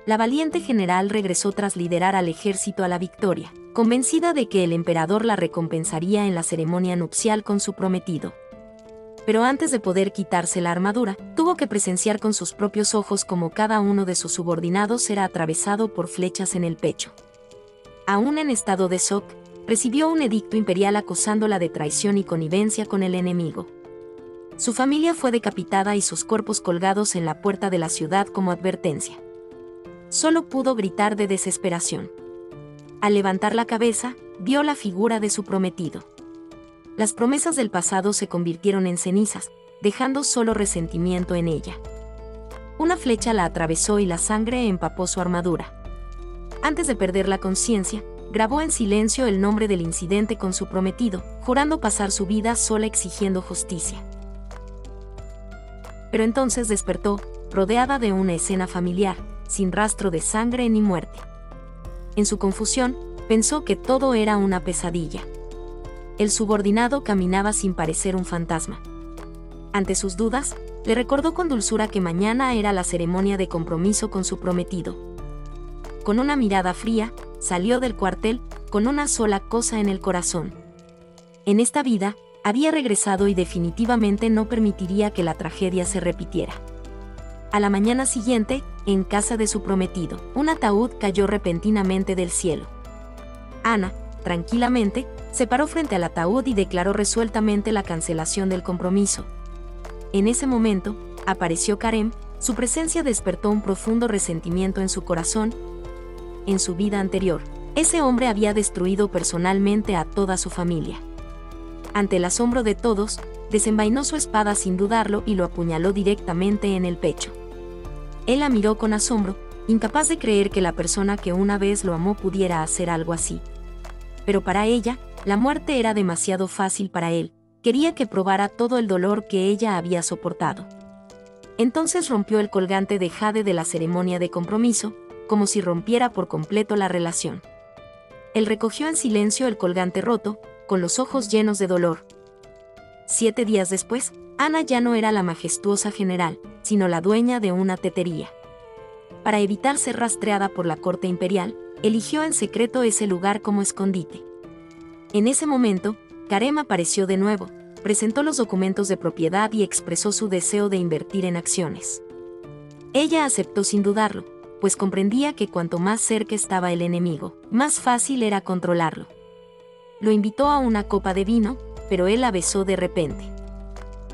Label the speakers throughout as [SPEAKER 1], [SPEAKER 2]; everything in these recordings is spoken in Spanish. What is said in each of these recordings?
[SPEAKER 1] la valiente general regresó tras liderar al ejército a la victoria, convencida de que el emperador la recompensaría en la ceremonia nupcial con su prometido. Pero antes de poder quitarse la armadura, tuvo que presenciar con sus propios ojos cómo cada uno de sus subordinados era atravesado por flechas en el pecho. Aún en estado de shock, recibió un edicto imperial acusándola de traición y connivencia con el enemigo. Su familia fue decapitada y sus cuerpos colgados en la puerta de la ciudad como advertencia. Solo pudo gritar de desesperación. Al levantar la cabeza, vio la figura de su prometido. Las promesas del pasado se convirtieron en cenizas, dejando solo resentimiento en ella. Una flecha la atravesó y la sangre empapó su armadura. Antes de perder la conciencia, grabó en silencio el nombre del incidente con su prometido, jurando pasar su vida sola exigiendo justicia. Pero entonces despertó, rodeada de una escena familiar, sin rastro de sangre ni muerte. En su confusión, pensó que todo era una pesadilla. El subordinado caminaba sin parecer un fantasma. Ante sus dudas, le recordó con dulzura que mañana era la ceremonia de compromiso con su prometido. Con una mirada fría, salió del cuartel, con una sola cosa en el corazón. En esta vida, había regresado y definitivamente no permitiría que la tragedia se repitiera. A la mañana siguiente, en casa de su prometido, un ataúd cayó repentinamente del cielo. Ana, tranquilamente, se paró frente al ataúd y declaró resueltamente la cancelación del compromiso. En ese momento, apareció Karem, su presencia despertó un profundo resentimiento en su corazón. En su vida anterior, ese hombre había destruido personalmente a toda su familia. Ante el asombro de todos, desenvainó su espada sin dudarlo y lo apuñaló directamente en el pecho. Él la miró con asombro, incapaz de creer que la persona que una vez lo amó pudiera hacer algo así. Pero para ella, la muerte era demasiado fácil para él, quería que probara todo el dolor que ella había soportado. Entonces rompió el colgante de jade de la ceremonia de compromiso, como si rompiera por completo la relación. Él recogió en silencio el colgante roto, con los ojos llenos de dolor. 7 días después, Ana ya no era la majestuosa general, sino la dueña de una tetería. Para evitar ser rastreada por la corte imperial, eligió en secreto ese lugar como escondite. En ese momento, Karem apareció de nuevo, presentó los documentos de propiedad y expresó su deseo de invertir en acciones. Ella aceptó sin dudarlo, pues comprendía que cuanto más cerca estaba el enemigo, más fácil era controlarlo. Lo invitó a una copa de vino, pero él la besó de repente.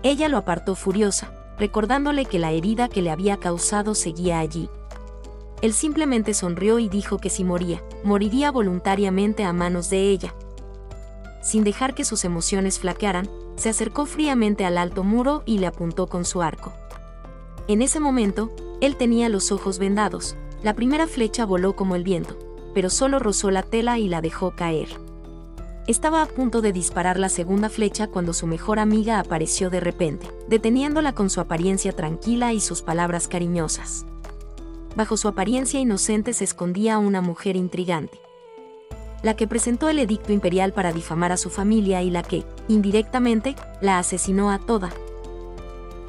[SPEAKER 1] Ella lo apartó furiosa, recordándole que la herida que le había causado seguía allí. Él simplemente sonrió y dijo que si moría, moriría voluntariamente a manos de ella. Sin dejar que sus emociones flaquearan, se acercó fríamente al alto muro y le apuntó con su arco. En ese momento, él tenía los ojos vendados. La primera flecha voló como el viento, pero solo rozó la tela y la dejó caer. Estaba a punto de disparar la segunda flecha cuando su mejor amiga apareció de repente, deteniéndola con su apariencia tranquila y sus palabras cariñosas. Bajo su apariencia inocente se escondía una mujer intrigante, la que presentó el edicto imperial para difamar a su familia y la que, indirectamente, la asesinó a toda.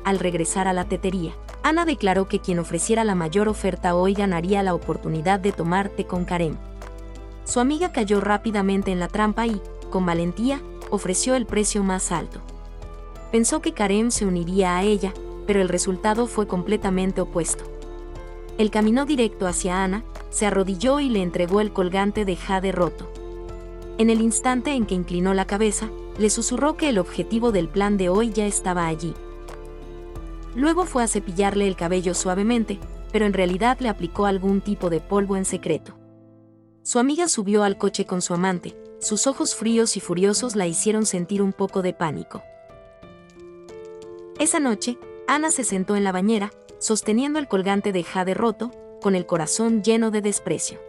[SPEAKER 1] Al regresar a la tetería, Ana declaró que quien ofreciera la mayor oferta hoy ganaría la oportunidad de tomar té con Karem. Su amiga cayó rápidamente en la trampa y, con valentía, ofreció el precio más alto. Pensó que Karem se uniría a ella, pero el resultado fue completamente opuesto. Él caminó directo hacia Ana, se arrodilló y le entregó el colgante de jade roto. En el instante en que inclinó la cabeza, le susurró que el objetivo del plan de hoy ya estaba allí. Luego fue a cepillarle el cabello suavemente, pero en realidad le aplicó algún tipo de polvo en secreto. Su amiga subió al coche con su amante, sus ojos fríos y furiosos la hicieron sentir un poco de pánico. Esa noche, Ana se sentó en la bañera, sosteniendo el colgante de jade roto, con el corazón lleno de desprecio.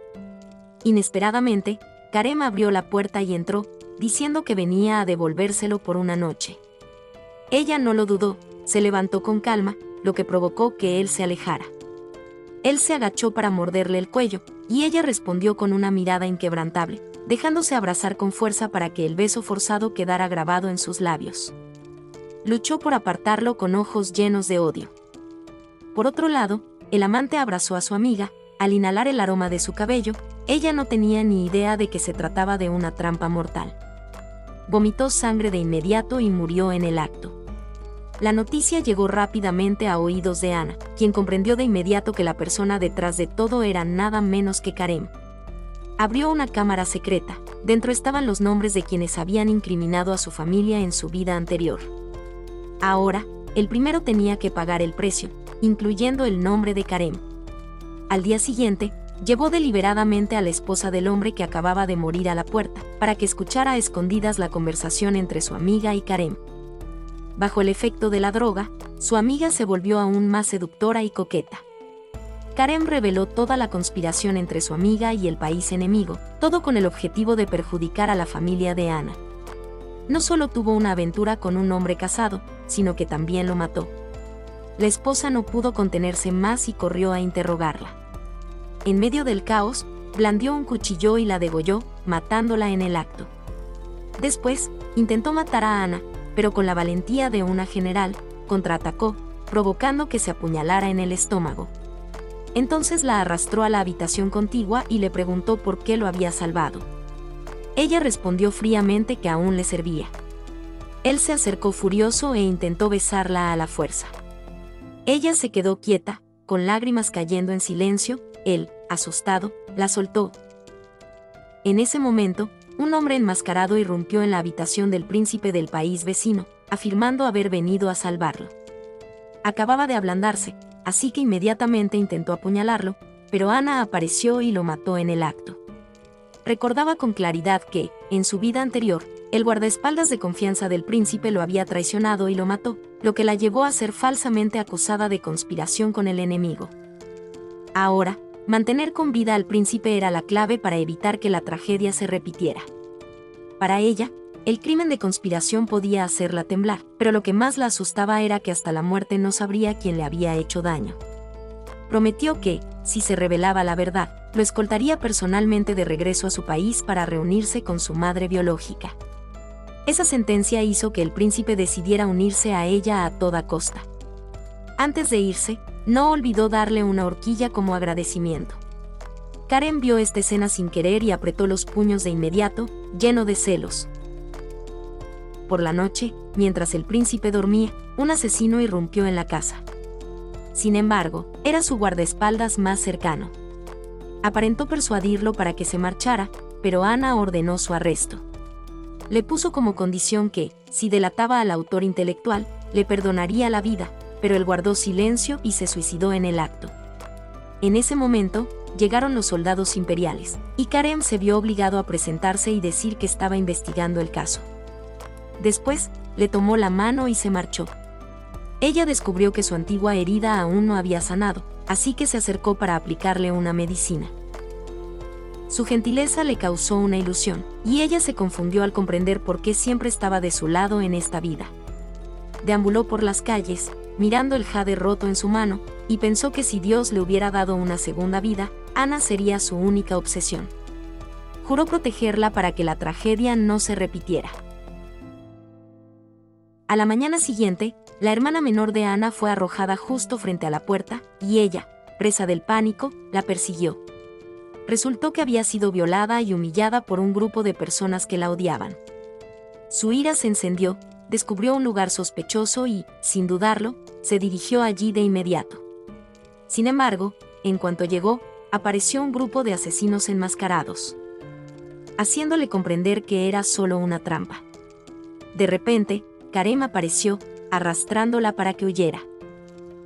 [SPEAKER 1] Inesperadamente, Karem abrió la puerta y entró, diciendo que venía a devolvérselo por una noche. Ella no lo dudó, se levantó con calma, lo que provocó que él se alejara. Él se agachó para morderle el cuello, y ella respondió con una mirada inquebrantable, dejándose abrazar con fuerza para que el beso forzado quedara grabado en sus labios. Luchó por apartarlo con ojos llenos de odio. Por otro lado, el amante abrazó a su amiga, Al inhalar el aroma de su cabello, ella no tenía ni idea de que se trataba de una trampa mortal. Vomitó sangre de inmediato y murió en el acto. La noticia llegó rápidamente a oídos de Ana, quien comprendió de inmediato que la persona detrás de todo era nada menos que Karem. Abrió una cámara secreta. Dentro estaban los nombres de quienes habían incriminado a su familia en su vida anterior. Ahora, el primero tenía que pagar el precio, incluyendo el nombre de Karem. Al día siguiente, llevó deliberadamente a la esposa del hombre que acababa de morir a la puerta, para que escuchara a escondidas la conversación entre su amiga y Karem. Bajo el efecto de la droga, su amiga se volvió aún más seductora y coqueta. Karem reveló toda la conspiración entre su amiga y el país enemigo, todo con el objetivo de perjudicar a la familia de Ana. No solo tuvo una aventura con un hombre casado, sino que también lo mató. La esposa no pudo contenerse más y corrió a interrogarla. En medio del caos, blandió un cuchillo y la degolló, matándola en el acto. Después, intentó matar a Ana, pero con la valentía de una general, contraatacó, provocando que se apuñalara en el estómago. Entonces la arrastró a la habitación contigua y le preguntó por qué lo había salvado. Ella respondió fríamente que aún le servía. Él se acercó furioso e intentó besarla a la fuerza. Ella se quedó quieta, con lágrimas cayendo en silencio. Él, asustado, la soltó. En ese momento, un hombre enmascarado irrumpió en la habitación del príncipe del país vecino, afirmando haber venido a salvarlo. Acababa de ablandarse, así que inmediatamente intentó apuñalarlo, pero Ana apareció y lo mató en el acto. Recordaba con claridad que, en su vida anterior, el guardaespaldas de confianza del príncipe lo había traicionado y lo mató, lo que la llevó a ser falsamente acusada de conspiración con el enemigo. Ahora, mantener con vida al príncipe era la clave para evitar que la tragedia se repitiera. Para ella, el crimen de conspiración podía hacerla temblar, pero lo que más la asustaba era que hasta la muerte no sabría quién le había hecho daño. Prometió que, si se revelaba la verdad, lo escoltaría personalmente de regreso a su país para reunirse con su madre biológica. Esa sentencia hizo que el príncipe decidiera unirse a ella a toda costa. Antes de irse, no olvidó darle una horquilla como agradecimiento. Karem vio esta escena sin querer y apretó los puños de inmediato, lleno de celos. Por la noche, mientras el príncipe dormía, un asesino irrumpió en la casa. Sin embargo, era su guardaespaldas más cercano. Aparentó persuadirlo para que se marchara, pero Ana ordenó su arresto. Le puso como condición que, si delataba al autor intelectual, le perdonaría la vida, pero él guardó silencio y se suicidó en el acto. En ese momento, llegaron los soldados imperiales, y Karem se vio obligado a presentarse y decir que estaba investigando el caso. Después, le tomó la mano y se marchó. Ella descubrió que su antigua herida aún no había sanado, así que se acercó para aplicarle una medicina. Su gentileza le causó una ilusión, y ella se confundió al comprender por qué siempre estaba de su lado en esta vida. Deambuló por las calles, mirando el jade roto en su mano, y pensó que si Dios le hubiera dado una segunda vida, Ana sería su única obsesión. Juró protegerla para que la tragedia no se repitiera. A la mañana siguiente, la hermana menor de Ana fue arrojada justo frente a la puerta, y ella, presa del pánico, la persiguió. Resultó que había sido violada y humillada por un grupo de personas que la odiaban. Su ira se encendió, descubrió un lugar sospechoso y, sin dudarlo, se dirigió allí de inmediato. Sin embargo, en cuanto llegó, apareció un grupo de asesinos enmascarados, haciéndole comprender que era solo una trampa. De repente, Karem apareció, arrastrándola para que huyera.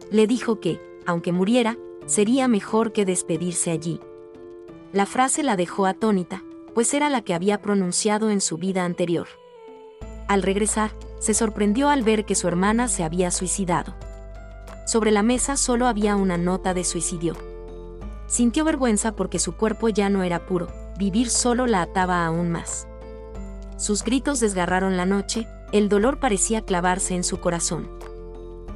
[SPEAKER 1] Le dijo que, aunque muriera, sería mejor que despedirse allí. La frase la dejó atónita, pues era la que había pronunciado en su vida anterior. Al regresar, se sorprendió al ver que su hermana se había suicidado. Sobre la mesa solo había una nota de suicidio. Sintió vergüenza porque su cuerpo ya no era puro, vivir solo la ataba aún más. Sus gritos desgarraron la noche, el dolor parecía clavarse en su corazón.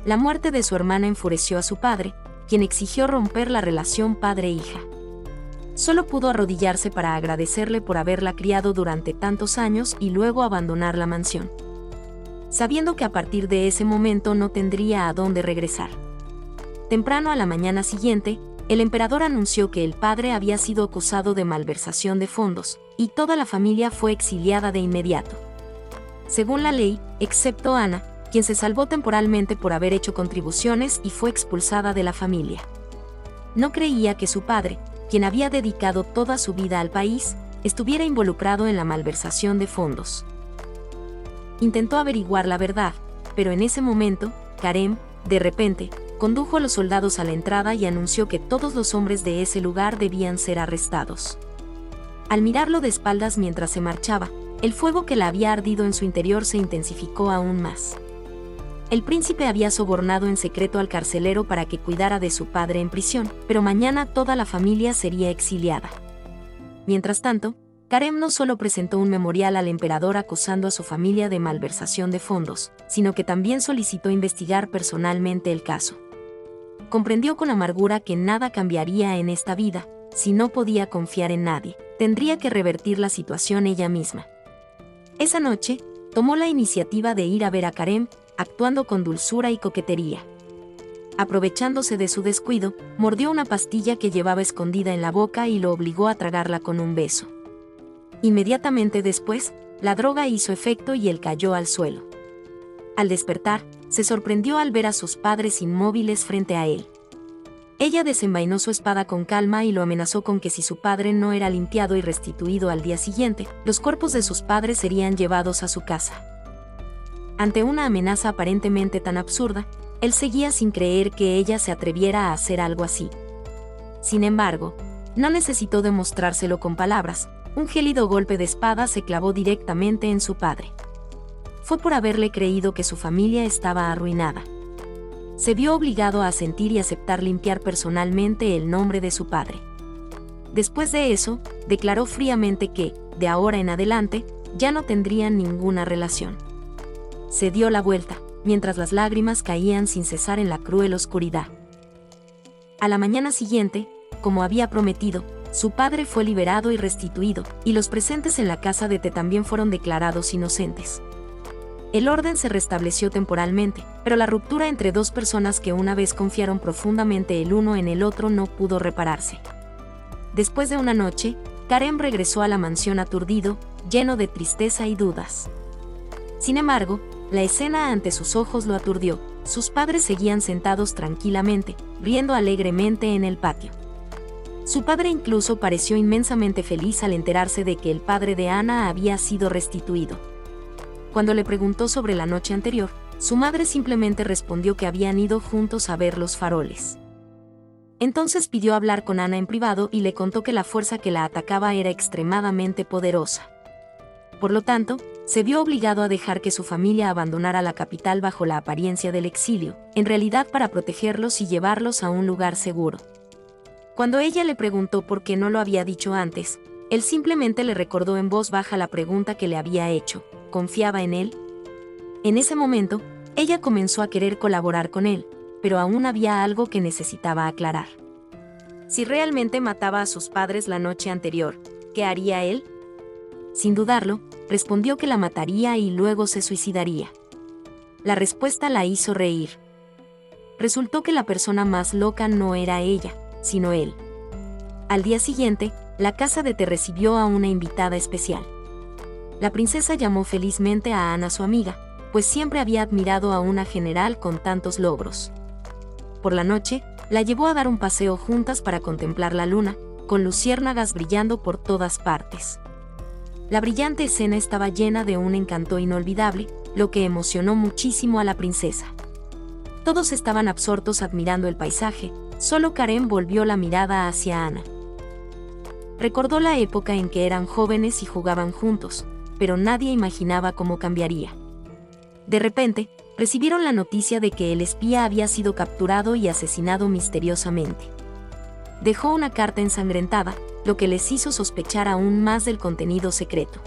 [SPEAKER 1] La muerte de su hermana enfureció a su padre, quien exigió romper la relación padre-hija. Solo pudo arrodillarse para agradecerle por haberla criado durante tantos años y luego abandonar la mansión, sabiendo que a partir de ese momento no tendría a dónde regresar. Temprano a la mañana siguiente, el emperador anunció que el padre había sido acusado de malversación de fondos, y toda la familia fue exiliada de inmediato. Según la ley, excepto Ana, quien se salvó temporalmente por haber hecho contribuciones y fue expulsada de la familia. No creía que su padre, quien había dedicado toda su vida al país, estuviera involucrado en la malversación de fondos. Intentó averiguar la verdad, pero en ese momento, Karem, de repente, condujo a los soldados a la entrada y anunció que todos los hombres de ese lugar debían ser arrestados. Al mirarlo de espaldas mientras se marchaba, el fuego que la había ardido en su interior se intensificó aún más. El príncipe había sobornado en secreto al carcelero para que cuidara de su padre en prisión, pero mañana toda la familia sería exiliada. Mientras tanto, Karem no solo presentó un memorial al emperador acusando a su familia de malversación de fondos, sino que también solicitó investigar personalmente el caso. Comprendió con amargura que nada cambiaría en esta vida, si no podía confiar en nadie, tendría que revertir la situación ella misma. Esa noche, tomó la iniciativa de ir a ver a Karem, actuando con dulzura y coquetería. Aprovechándose de su descuido, mordió una pastilla que llevaba escondida en la boca y lo obligó a tragarla con un beso. Inmediatamente después, la droga hizo efecto y él cayó al suelo. Al despertar, se sorprendió al ver a sus padres inmóviles frente a él. Ella desenvainó su espada con calma y lo amenazó con que si su padre no era limpiado y restituido al día siguiente, los cuerpos de sus padres serían llevados a su casa. Ante una amenaza aparentemente tan absurda, él seguía sin creer que ella se atreviera a hacer algo así. Sin embargo, no necesitó demostrárselo con palabras, un gélido golpe de espada se clavó directamente en su padre. Fue por haberle creído que su familia estaba arruinada. Se vio obligado a asentir y aceptar limpiar personalmente el nombre de su padre. Después de eso, declaró fríamente que, de ahora en adelante, ya no tendrían ninguna relación. Se dio la vuelta, mientras las lágrimas caían sin cesar en la cruel oscuridad. A la mañana siguiente, como había prometido, su padre fue liberado y restituido, y los presentes en la casa de té también fueron declarados inocentes. El orden se restableció temporalmente, pero la ruptura entre dos personas que una vez confiaron profundamente el uno en el otro no pudo repararse. Después de una noche, Karem regresó a la mansión aturdido, lleno de tristeza y dudas. Sin embargo, la escena ante sus ojos lo aturdió. Sus padres seguían sentados tranquilamente, riendo alegremente en el patio. Su padre incluso pareció inmensamente feliz al enterarse de que el padre de Ana había sido restituido. Cuando le preguntó sobre la noche anterior, su madre simplemente respondió que habían ido juntos a ver los faroles. Entonces pidió hablar con Ana en privado y le contó que la fuerza que la atacaba era extremadamente poderosa. Por lo tanto, se vio obligado a dejar que su familia abandonara la capital bajo la apariencia del exilio, en realidad para protegerlos y llevarlos a un lugar seguro. Cuando ella le preguntó por qué no lo había dicho antes, él simplemente le recordó en voz baja la pregunta que le había hecho: ¿confiaba en él? En ese momento, ella comenzó a querer colaborar con él, pero aún había algo que necesitaba aclarar. Si realmente mataba a sus padres la noche anterior, ¿qué haría él? Sin dudarlo, respondió que la mataría y luego se suicidaría. La respuesta la hizo reír. Resultó que la persona más loca no era ella, sino él. Al día siguiente, la casa de té recibió a una invitada especial. La princesa llamó felizmente a Ana su amiga, pues siempre había admirado a una general con tantos logros. Por la noche, la llevó a dar un paseo juntas para contemplar la luna, con luciérnagas brillando por todas partes. La brillante escena estaba llena de un encanto inolvidable, lo que emocionó muchísimo a la princesa. Todos estaban absortos admirando el paisaje, solo Karem volvió la mirada hacia Ana. Recordó la época en que eran jóvenes y jugaban juntos, pero nadie imaginaba cómo cambiaría. De repente, recibieron la noticia de que el espía había sido capturado y asesinado misteriosamente. Dejó una carta ensangrentada, lo que les hizo sospechar aún más del contenido secreto.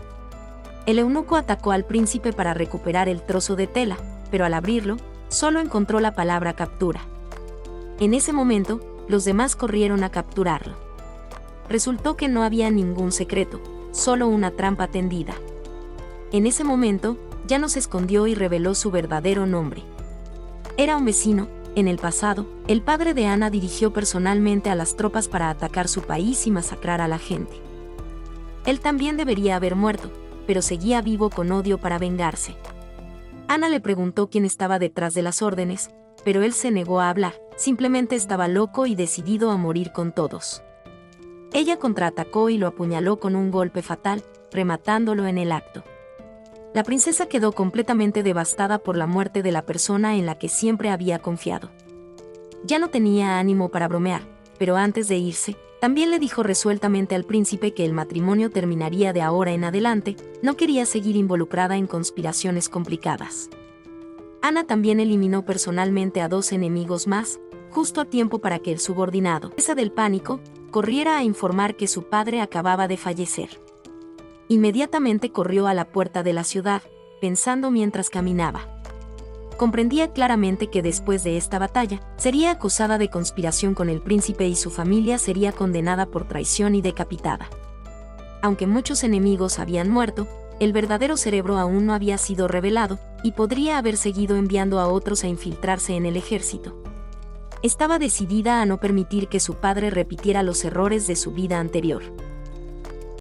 [SPEAKER 1] El eunuco atacó al príncipe para recuperar el trozo de tela, pero al abrirlo, solo encontró la palabra captura. En ese momento, los demás corrieron a capturarlo. Resultó que no había ningún secreto, solo una trampa tendida. En ese momento, ya no se escondió y reveló su verdadero nombre. Era un vecino, En el pasado, el padre de Ana dirigió personalmente a las tropas para atacar su país y masacrar a la gente. Él también debería haber muerto, pero seguía vivo con odio para vengarse. Ana le preguntó quién estaba detrás de las órdenes, pero él se negó a hablar, simplemente estaba loco y decidido a morir con todos. Ella contraatacó y lo apuñaló con un golpe fatal, rematándolo en el acto. La princesa quedó completamente devastada por la muerte de la persona en la que siempre había confiado. Ya no tenía ánimo para bromear, pero antes de irse, también le dijo resueltamente al príncipe que el matrimonio terminaría de ahora en adelante, no quería seguir involucrada en conspiraciones complicadas. Ana también eliminó personalmente a 2 enemigos más, justo a tiempo para que el subordinado, presa del pánico, corriera a informar que su padre acababa de fallecer. Inmediatamente corrió a la puerta de la ciudad, pensando mientras caminaba. Comprendía claramente que después de esta batalla, sería acusada de conspiración con el príncipe y su familia sería condenada por traición y decapitada. Aunque muchos enemigos habían muerto, el verdadero cerebro aún no había sido revelado, y podría haber seguido enviando a otros a infiltrarse en el ejército. Estaba decidida a no permitir que su padre repitiera los errores de su vida anterior.